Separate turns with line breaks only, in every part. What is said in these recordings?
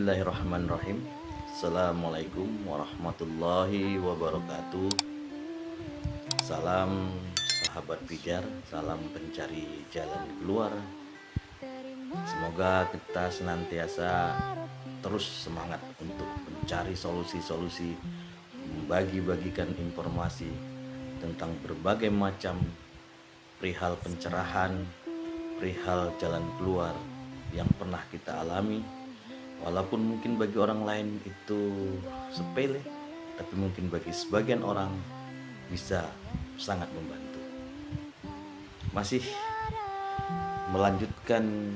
Bismillahirrahmanirrahim. Assalamualaikum warahmatullahi wabarakatuh. Salam sahabat pijar, salam pencari jalan keluar. Semoga kita senantiasa terus semangat untuk mencari solusi-solusi, membagi-bagikan informasi tentang berbagai macam perihal pencerahan, perihal jalan keluar yang pernah kita alami. Walaupun mungkin bagi orang lain itu sepele, tapi mungkin bagi sebagian orang bisa sangat membantu. Masih melanjutkan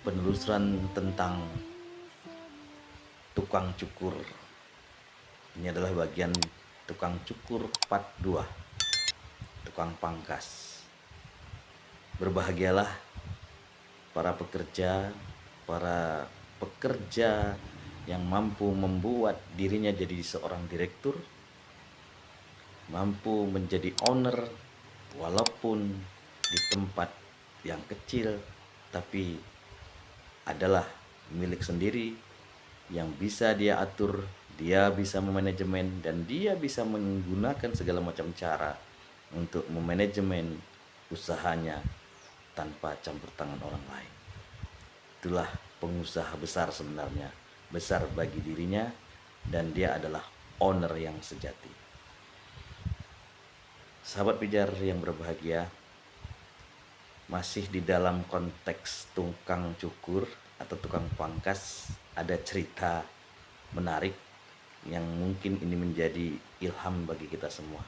penelusuran tentang tukang cukur. Ini adalah bagian tukang cukur part 2, tukang pangkas. Berbahagialah para pekerja yang mampu membuat dirinya jadi seorang direktur, mampu menjadi owner walaupun di tempat yang kecil, tapi adalah milik sendiri yang bisa dia atur, dia bisa memanajemen, dan dia bisa menggunakan segala macam cara untuk memanajemen usahanya tanpa campur tangan orang lain. Itulah pengusaha besar sebenarnya, besar bagi dirinya, dan dia adalah owner yang sejati. Sahabat pijar yang berbahagia, masih di dalam konteks tukang cukur atau tukang pangkas, ada cerita menarik yang mungkin ini menjadi ilham bagi kita semua.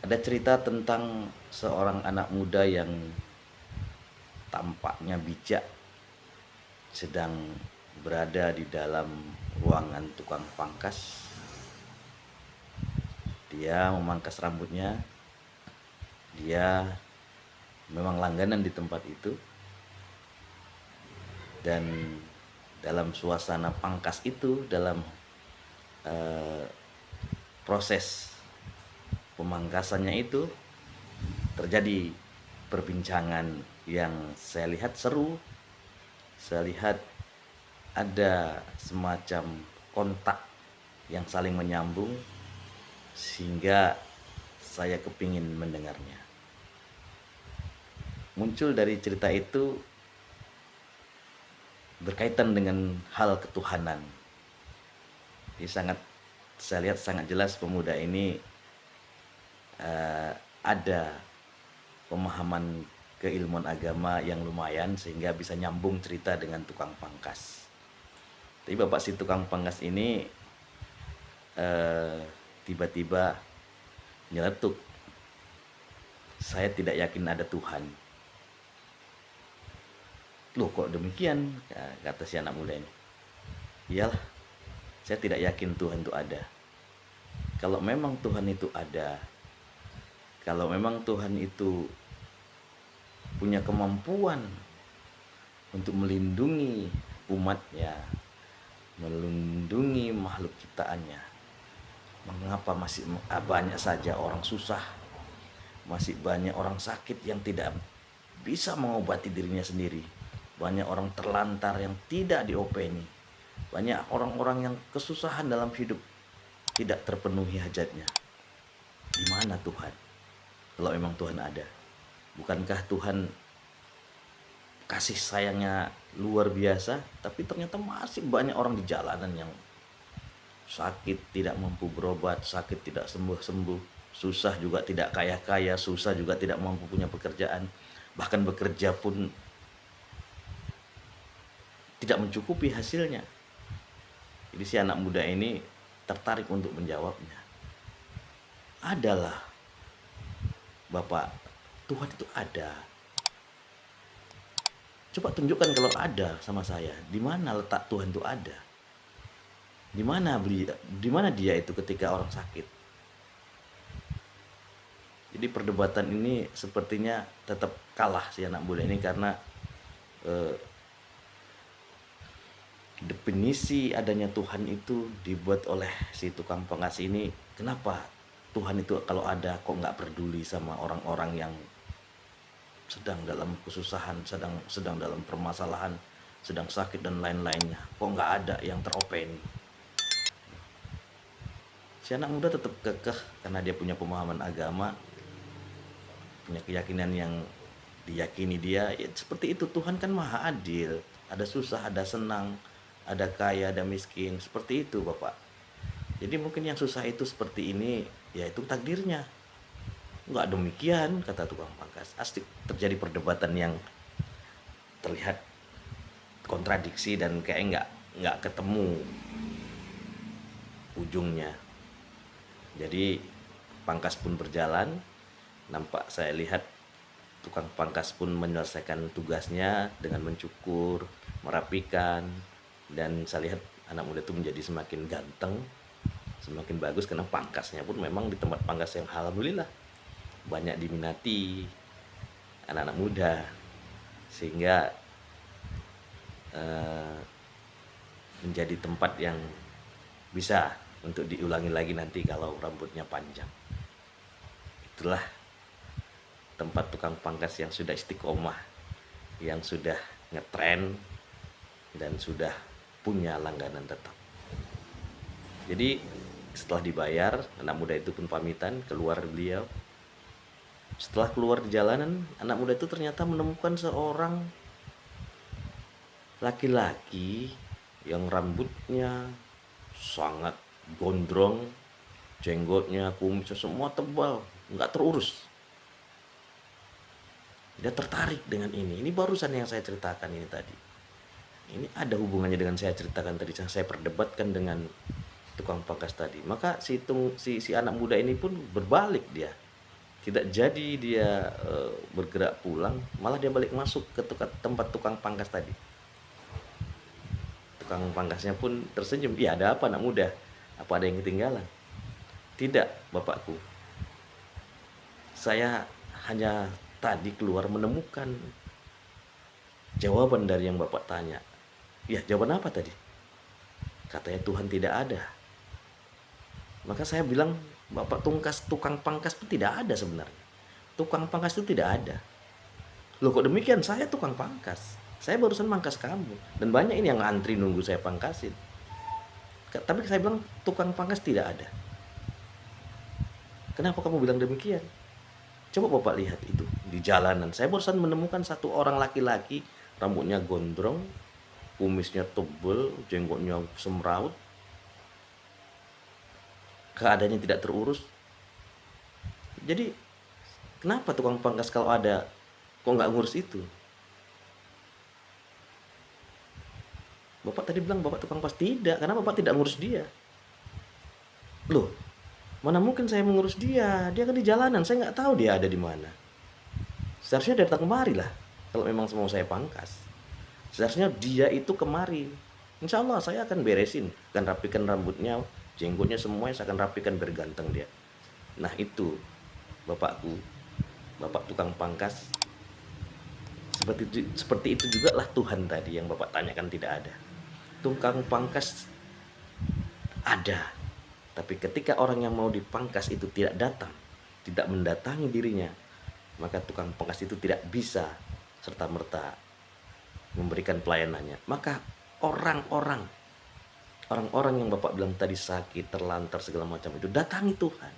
Ada cerita tentang seorang anak muda yang tampaknya bijak sedang berada di dalam ruangan tukang pangkas. Dia memangkas rambutnya. Dia memang langganan di tempat itu. Dan dalam suasana pangkas itu, dalam proses pemangkasannya itu, terjadi perbincangan yang saya lihat seru. Saya lihat ada semacam kontak yang saling menyambung, sehingga saya kepingin mendengarnya. Muncul dari cerita itu berkaitan dengan hal ketuhanan. Jadi saya lihat sangat jelas pemuda ini ada pemahaman keilmuan agama yang lumayan, sehingga bisa nyambung cerita dengan tukang pangkas. Tapi bapak si tukang pangkas ini tiba-tiba nyeletuk, "Saya tidak yakin ada Tuhan." "Loh, kok demikian?" kata si anak muda ini. "Iyalah, saya tidak yakin Tuhan itu ada. Kalau memang Tuhan itu ada, kalau memang Tuhan itu punya kemampuan untuk melindungi umatnya, melindungi makhluk ciptaannya, mengapa masih banyak saja orang susah, masih banyak orang sakit yang tidak bisa mengobati dirinya sendiri, banyak orang terlantar yang tidak diopeni, banyak orang-orang yang kesusahan dalam hidup, tidak terpenuhi hajatnya. Di mana Tuhan? Kalau memang Tuhan ada, bukankah Tuhan kasih sayangnya luar biasa? Tapi ternyata masih banyak orang di jalanan yang sakit tidak mampu berobat, sakit tidak sembuh-sembuh, susah juga tidak kaya-kaya, susah juga tidak mampu punya pekerjaan, bahkan bekerja pun tidak mencukupi hasilnya. Jadi si anak muda ini tertarik untuk menjawabnya. Adalah Bapak, Tuhan itu ada. Coba tunjukkan kalau ada sama saya. Di mana letak Tuhan itu ada? Di mana dia itu ketika orang sakit? Jadi perdebatan ini sepertinya tetap kalah si anak muda ini, karena definisi adanya Tuhan itu dibuat oleh si tukang pangkas ini. Kenapa Tuhan itu kalau ada kok nggak peduli sama orang-orang yang sedang dalam kesusahan, sedang dalam permasalahan, sedang sakit dan lain-lainnya, kok nggak ada yang teropeni. Si anak muda tetap kekeh karena dia punya pemahaman agama, punya keyakinan yang diyakini dia. Ya, seperti itu, Tuhan kan maha adil, ada susah, ada senang, ada kaya, ada miskin, seperti itu Bapak. Jadi mungkin yang susah itu seperti ini, ya itu takdirnya. Enggak demikian, kata tukang pangkas. Asik, terjadi perdebatan yang terlihat kontradiksi dan kayak nggak ketemu ujungnya. Jadi pangkas pun berjalan, nampak saya lihat tukang pangkas pun menyelesaikan tugasnya dengan mencukur, merapikan, dan saya lihat anak muda itu menjadi semakin ganteng, semakin bagus karena pangkasnya pun memang di tempat pangkas yang alhamdulillah banyak diminati anak-anak muda, sehingga menjadi tempat yang bisa untuk diulangi lagi nanti kalau rambutnya panjang. Itulah tempat tukang pangkas yang sudah istiqomah, yang sudah ngetren dan sudah punya langganan tetap. Jadi setelah dibayar, anak muda itu pun pamitan keluar beliau. Setelah keluar di jalanan, anak muda itu ternyata menemukan seorang laki-laki yang rambutnya sangat gondrong, jenggotnya, kumisnya semua tebal, nggak terurus. Dia tertarik dengan ini. Ini barusan yang saya ceritakan ini tadi. Ini ada hubungannya dengan saya ceritakan tadi, yang saya perdebatkan dengan tukang pangkas tadi. Maka si anak muda ini pun berbalik dia. Tidak jadi dia bergerak pulang, malah dia balik masuk ke tempat tukang pangkas tadi. Tukang pangkasnya pun tersenyum. Iya, ada apa anak muda? Apa ada yang ketinggalan? Tidak, Bapakku. Saya hanya tadi keluar menemukan jawaban dari yang Bapak tanya. Ya, jawaban apa tadi? Katanya Tuhan tidak ada. Maka saya bilang, Bapak tukang pangkas pun tidak ada sebenarnya. Tukang pangkas itu tidak ada. Loh, kok demikian? Saya tukang pangkas. Saya barusan pangkas kamu. Dan banyak ini yang antri nunggu saya pangkasin. Tapi saya bilang tukang pangkas tidak ada. Kenapa kamu bilang demikian? Coba Bapak lihat itu di jalanan. Saya barusan menemukan satu orang laki-laki, rambutnya gondrong, kumisnya tebal, jenggotnya semraut, keadaannya tidak terurus. Jadi kenapa tukang pangkas kalau ada kok nggak ngurus itu? Bapak tadi bilang Bapak tukang pangkas. Tidak, karena Bapak tidak ngurus dia. Loh, mana mungkin saya mengurus dia? Dia kan di jalanan, saya nggak tahu dia ada di mana. Seharusnya dia datang kemari lah, kalau memang mau saya pangkas. Seharusnya dia itu kemari. Insya Allah saya akan beresin, akan rapikan rambutnya, jenggotnya, semuanya saya akan rapikan berganteng dia. Nah itu Bapakku, Bapak tukang pangkas. Seperti itu juga lah Tuhan tadi yang Bapak tanyakan tidak ada. Tukang pangkas ada, tapi ketika orang yang mau dipangkas itu tidak datang, tidak mendatangi dirinya, maka tukang pangkas itu tidak bisa serta-merta memberikan pelayanannya. Maka orang-orang yang Bapak bilang tadi sakit, terlantar, segala macam itu, datangi Tuhan.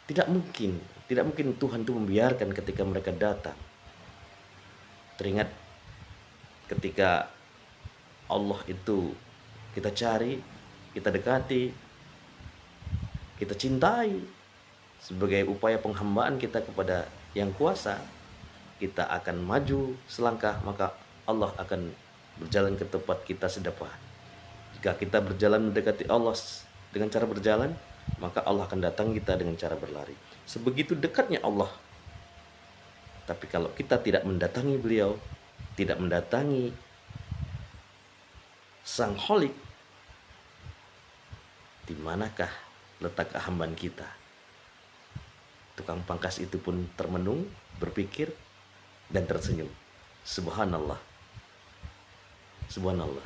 Tidak mungkin Tuhan itu membiarkan ketika mereka datang. Teringat ketika Allah itu kita cari, kita dekati, kita cintai sebagai upaya penghambaan kita kepada yang kuasa, kita akan maju selangkah, maka Allah akan berjalan ke tempat kita sedepan. Jika kita berjalan mendekati Allah dengan cara berjalan, maka Allah akan datang kita dengan cara berlari. Sebegitu dekatnya Allah. Tapi kalau kita tidak mendatangi beliau, tidak mendatangi Sang Kholik, di manakah letak kehambaan kita? Tukang pangkas itu pun termenung, berpikir, dan tersenyum. Subhanallah. Subhanallah.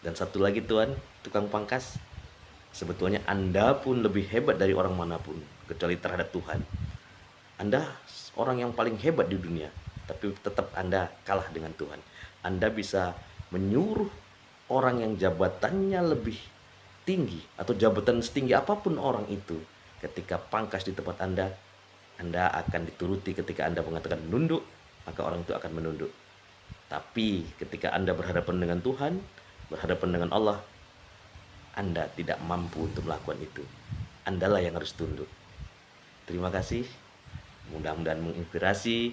Dan satu lagi Tuhan, tukang pangkas, sebetulnya Anda pun lebih hebat dari orang manapun, kecuali terhadap Tuhan. Anda orang yang paling hebat di dunia, tapi tetap Anda kalah dengan Tuhan. Anda bisa menyuruh orang yang jabatannya lebih tinggi atau jabatan setinggi apapun orang itu, ketika pangkas di tempat Anda akan dituruti. Ketika Anda mengatakan nunduk, maka orang itu akan menunduk. Tapi ketika Anda berhadapan dengan Tuhan, berhadapan dengan Allah, Anda tidak mampu untuk melakukan itu. Andalah yang harus tunduk. Terima kasih. Mudah-mudahan menginspirasi.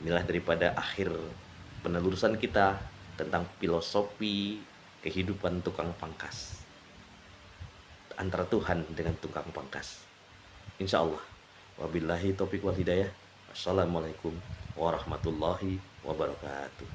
Inilah daripada akhir penelusuran kita tentang filosofi kehidupan tukang pangkas, antara Tuhan dengan tukang pangkas. Insya Allah. Wabillahi taufiq wal hidayah. Wassalamualaikum warahmatullahi wabarakatuh.